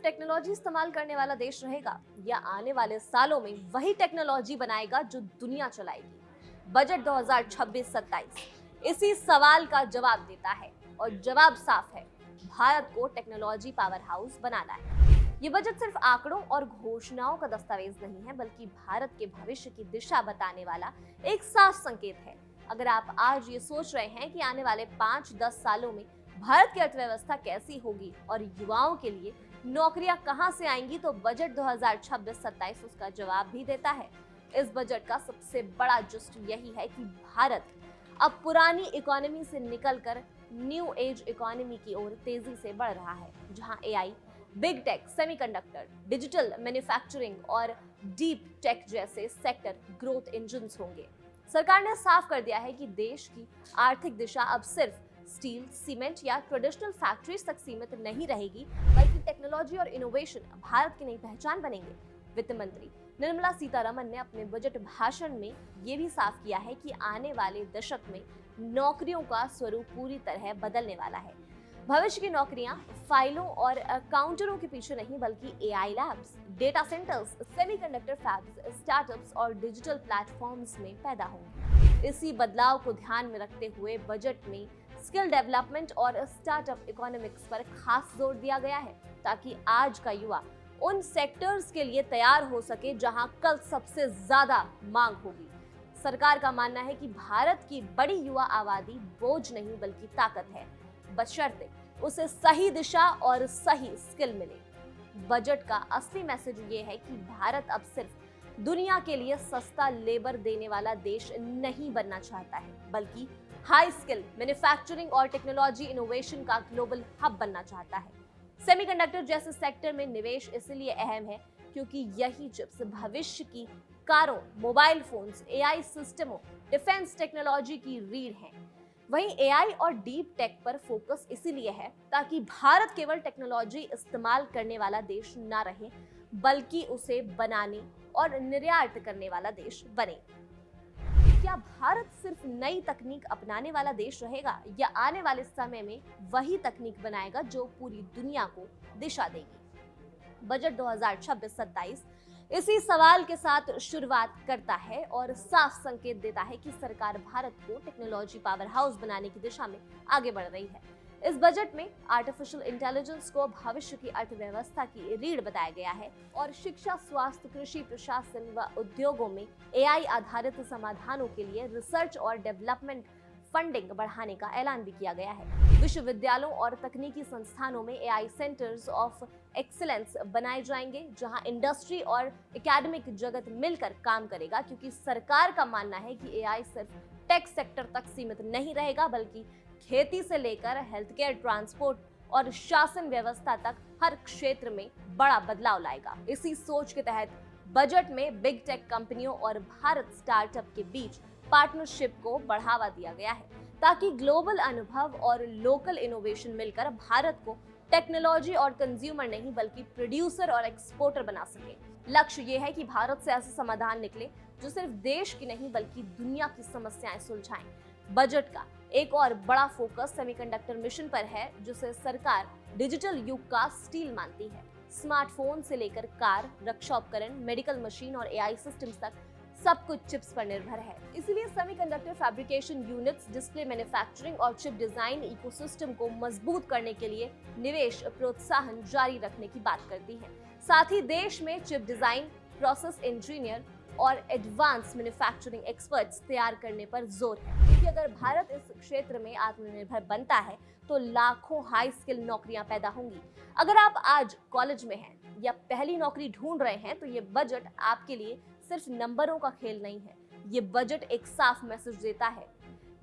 Technology इस्तेमाल करने वाला देश रहेगा या आने वाले सालों में वही टेक्नोलॉजी बनाएगा जो दुनिया चलाएगी? बजट 2026-27 इसी सवाल का जवाब देता है और जवाब साफ है, भारत को टेक्नोलॉजी पावर हाउस बनाना है। ये बजट सिर्फ आंकड़ों और घोषणाओं का दस्तावेज नहीं है, बल्कि भारत के भविष्य की दिशा बताने वाला एक साफ संकेत है। अगर आप आज ये सोच रहे हैं कि आने वाले 5-10 सालों में भारत की अर्थव्यवस्था कैसी होगी और युवाओं के लिए नौकरियां कहां से आएंगी, तो बजट 2026-27 उसका जवाब भी देता है। इस बजट का सबसे बड़ा जुस्ट यही है कि भारत अब पुरानी इकोनॉमी से निकलकर न्यू एज इकोनॉमी की ओर तेजी से बढ़ रहा है, जहां AI, big tech, semiconductor, digital manufacturing और डीप टेक जैसे सेक्टर ग्रोथ इंजन्स होंगे। सरकार ने साफ कर दिया है कि देश की आर्थिक दिशा अब सिर्फ स्टील, सीमेंट या ट्रेडिशनल फैक्ट्रीज तक सीमित नहीं रहेगी, बल्कि टेक्नोलॉजी और इनोवेशन भारत की नई पहचान बनेंगे। वित्त मंत्री निर्मला सीतारमण ने अपने बजट भाषण में ये भी साफ किया है कि आने वाले दशक में नौकरियों का स्वरूप पूरी तरह बदलने वाला है। भविष्य की नौकरियां फाइलों और काउंटरों के पीछे नहीं, बल्कि AI labs, data centres, semiconductor fabs, startups और डिजिटल प्लेटफॉर्म्स में पैदा होंगी। इसी बदलाव को ध्यान में रखते हुए बजट में स्किल डेवलपमेंट और स्टार्टअप इकोनॉमिक्स पर खास जोर दिया गया है, ताकि आज का युवा उन सेक्टर्स के लिए तैयार हो सके जहां कल सबसे ज्यादा मांग होगी। सरकार का मानना है कि भारत की बड़ी युवा आबादी बोझ नहीं बल्कि ताकत है, बशर्ते उसे सही दिशा और सही स्किल मिले। बजट का असली मैसेज ये है कि भारत अब सिर्फ दुनिया के लिए सस्ता लेबर देने वाला देश नहीं बनना चाहता है, बल्कि हाई स्किल मैन्युफैक्चरिंग और टेक्नोलॉजी इनोवेशन का ग्लोबल हब बनना चाहता है। सेमीकंडक्टर जैसे सेक्टर में निवेश इसलिए अहम है क्योंकि यही चिप्स भविष्य की कारों, मोबाइल फोन्स, एआई सिस्टमों, डिफेंस टेक्नोलॉजी की रीढ़ हैं। वहीं एआई और डीप टेक पर फोकस इसीलिए है ताकि भारत केवल टेक्नोलॉजी इस्तेमाल करने वाला देश ना रहे, बल्कि उसे बनाने और निर्यात करने वाला देश बने। क्या भारत सिर्फ नई तकनीक अपनाने वाला देश रहेगा या आने वाले समय में वही तकनीक बनाएगा जो पूरी दुनिया को दिशा देगी? बजट 2026-27 इसी सवाल के साथ शुरुआत करता है और साफ संकेत देता है कि सरकार भारत को टेक्नोलॉजी पावर हाउस बनाने की दिशा में आगे बढ़ रही है। इस बजट में आर्टिफिशियल इंटेलिजेंस को भविष्य की अर्थव्यवस्था की रीढ़ बताया गया है और शिक्षा, स्वास्थ्य, कृषि, प्रशासन व उद्योगों में एआई आधारित समाधानों के लिए रिसर्च और डेवलपमेंट फंडिंग बढ़ाने का ऐलान भी किया गया है। विश्वविद्यालयों और तकनीकी संस्थानों में एआई सेंटर्स ऑफ एक्सीलेंस बनाए जाएंगे, जहां इंडस्ट्री और एकेडमिक जगत मिलकर काम करेगा, क्योंकि सरकार का मानना है कि एआई सिर्फ टेक सेक्टर तक सीमित नहीं रहेगा, बल्कि खेती से लेकर हेल्थ केयर, ट्रांसपोर्ट और शासन व्यवस्था तक हर क्षेत्र में बड़ा बदलाव लाएगा। इसी सोच के तहत बजट में बिग टेक कंपनियों और भारत स्टार्टअप के बीच पार्टनरशिप को बढ़ावा दिया गया है, ताकि ग्लोबल अनुभव और लोकल इनोवेशन मिलकर भारत को टेक्नोलॉजी और कंज्यूमर नहीं बल्कि प्रोड्यूसर और एक्सपोर्टर बना सके। लक्ष्य ये है कि भारत से ऐसे समाधान निकले जो सिर्फ देश की नहीं बल्कि दुनिया की समस्याएं सुलझाएं। बजट का एक और बड़ा फोकस सेमीकंडक्टर मिशन पर है, जिसे सरकार डिजिटल युग का स्टील मानती है। स्मार्टफोन से लेकर कार, रक्षा उपकरण, मेडिकल मशीन और एआई सिस्टम्स तक सब कुछ चिप्स पर निर्भर है। इसलिए semiconductor fabrication units, display manufacturing और चिप डिजाइन इकोसिस्टम को मजबूत करने के लिए निवेश प्रोत्साहन जारी रखने की बात करती है। साथ ही देश में चिप डिजाइन, प्रोसेस इंजीनियर और एडवांस मैन्युफैक्चरिंग एक्सपर्ट्स तैयार करने पर जोर है, क्योंकि अगर भारत इस क्षेत्र में आत्मनिर्भर बनता है तो लाखों हाई स्किल नौकरियां पैदा होंगी। अगर आप आज कॉलेज में हैं या पहली नौकरी ढूंढ रहे हैं, तो ये बजट आपके लिए सिर्फ नंबरों का खेल नहीं है। ये बजट एक साफ मैसेज देता है,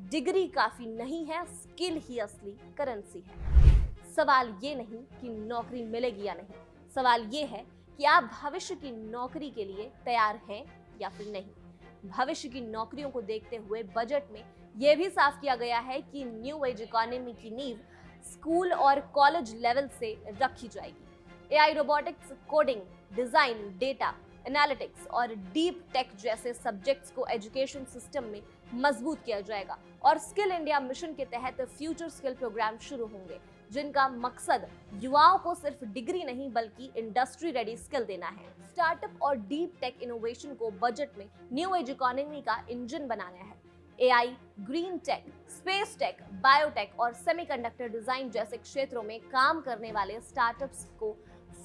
डिग्री काफी नहीं है, स्किल ही असली करेंसी है। सवाल ये नहीं कि नौकरी मिलेगी या नहीं, सवाल ये है कि आप भविष्य की नौकरी के लिए तैयार हैं या फिर नहीं। भविष्य की नौकरियों को देखते हुए बजट में यह भी साफ किया गया है कि न्यू एज इकोनॉमी की नींव स्कूल और कॉलेज लेवल से रखी जाएगी। AI, robotics, coding, design, data analytics और डीप टेक जैसे सब्जेक्ट्स को एजुकेशन सिस्टम में मजबूत किया जाएगा और स्किल इंडिया मिशन के तहत फ्यूचर स्किल प्रोग्राम शुरू होंगे, जिनका मकसद युवाओं को सिर्फ डिग्री नहीं बल्कि इंडस्ट्री रेडी स्किल देना है। स्टार्टअप और डीप टेक इनोवेशन को बजट में न्यू एज इकोनॉमी का इंजन बनाना है। AI, green tech, space tech, biotech और सेमीकंडक्टर डिजाइन जैसे क्षेत्रों में काम करने वाले स्टार्टअप्स को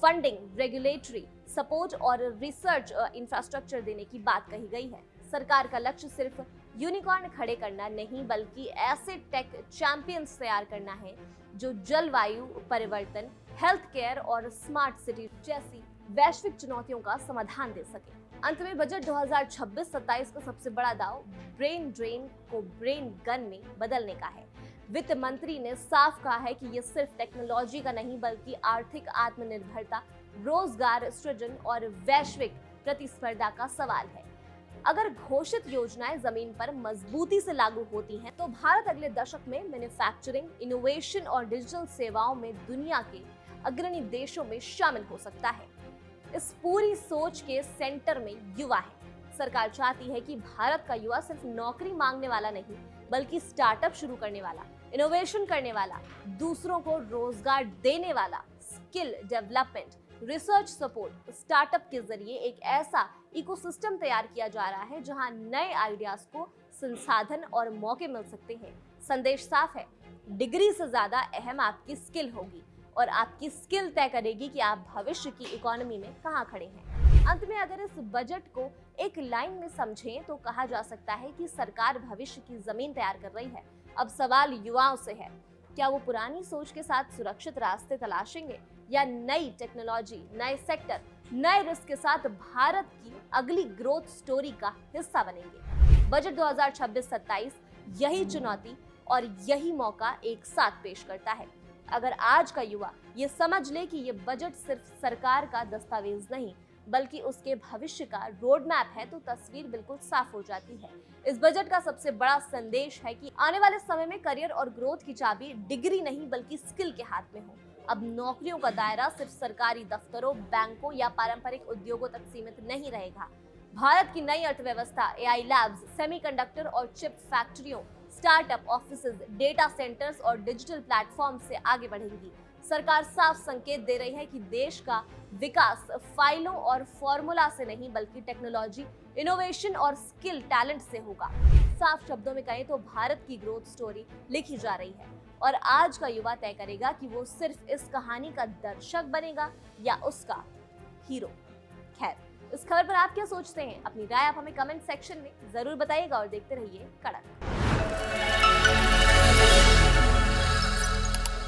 फंडिंग, रेगुलेटरी सपोर्ट और रिसर्च इंफ्रास्ट्रक्चर देने की बात कही गई है। सरकार का लक्ष्य सिर्फ यूनिकॉर्न खड़े करना नहीं बल्कि ऐसे टेक चैंपियंस तैयार करना है जो जलवायु परिवर्तन, हेल्थ केयर और स्मार्ट सिटी जैसी वैश्विक चुनौतियों का समाधान दे सके। अंत में बजट 2026-27 का सबसे बड़ा दाव ब्रेन ड्रेन को ब्रेन गन में बदलने का है। वित्त मंत्री ने साफ कहा है कि ये सिर्फ टेक्नोलॉजी का नहीं बल्कि आर्थिक आत्मनिर्भरता, रोजगार सृजन और वैश्विक प्रतिस्पर्धा का सवाल है। अगर घोषित योजनाएं जमीन पर मजबूती से लागू होती हैं, तो भारत अगले दशक में मैन्युफैक्चरिंग, इनोवेशन और डिजिटल सेवाओं में दुनिया के अग्रणी देशों में शामिल हो सकता है। इस पूरी सोच के सेंटर में युवा है। सरकार चाहती है कि भारत का युवा सिर्फ नौकरी मांगने वाला नहीं बल्कि स्टार्टअप शुरू करने वाला, इनोवेशन करने वाला, दूसरों को रोजगार देने वाला, skill development, research support, startup के जरिए एक ऐसा इकोसिस्टम तैयार किया जा रहा है जहां नए आइडियाज को संसाधन और मौके मिल सकते हैं। संदेश साफ है, डिग्री से ज्यादा अहम आपकी स्किल होगी और आपकी स्किल तय करेगी कि आप भविष्य की इकोनॉमी में कहां खड़े हैं। अंत में अगर इस बजट को एक लाइन में समझें तो कहा जा सकता है कि सरकार भविष्य की जमीन तैयार कर रही है। अब सवाल युवाओं से है, क्या वो पुरानी सोच के साथ सुरक्षित रास्ते तलाशेंगे या नई टेक्नोलॉजी, नए सेक्टर, नए रिस्क के साथ भारत की अगली ग्रोथ स्टोरी का हिस्सा बनेंगे। बजट 2026-27 यही चुनौती और यही मौका एक साथ पेश करता है। अगर आज का युवा ये समझ ले कि ये बजट सिर्फ सरकार का दस्तावेज नहीं बल्कि उसके भविष्य का रोड मैप है, तो तस्वीर बिल्कुल साफ हो जाती है। इस बजट का सबसे बड़ा संदेश है कि आने वाले समय में करियर और ग्रोथ की चाबी डिग्री नहीं बल्कि स्किल के हाथ में हो। अब नौकरियों का दायरा सिर्फ सरकारी दफ्तरों, बैंकों या पारंपरिक उद्योगों तक सीमित नहीं रहेगा। भारत की नई अर्थव्यवस्था एआई लैब्स, सेमीकंडक्टर और चिप फैक्ट्रियों, स्टार्टअप ऑफिसेज, डेटा सेंटर्स और डिजिटल प्लेटफॉर्म से आगे बढ़ेंगी। सरकार साफ संकेत दे रही है कि देश का विकास फाइलों और फॉर्मूला से नहीं बल्कि टेक्नोलॉजी, इनोवेशन और स्किल टैलेंट से होगा। साफ शब्दों में कहें तो भारत की ग्रोथ स्टोरी लिखी जा रही है और आज का युवा तय करेगा कि वो सिर्फ इस कहानी का दर्शक बनेगा या उसका हीरो। खैर, इस खबर पर आप क्या सोचते हैं? अपनी राय आप हमें कमेंट सेक्शन में जरूर बताइएगा और देखते रहिए कड़क।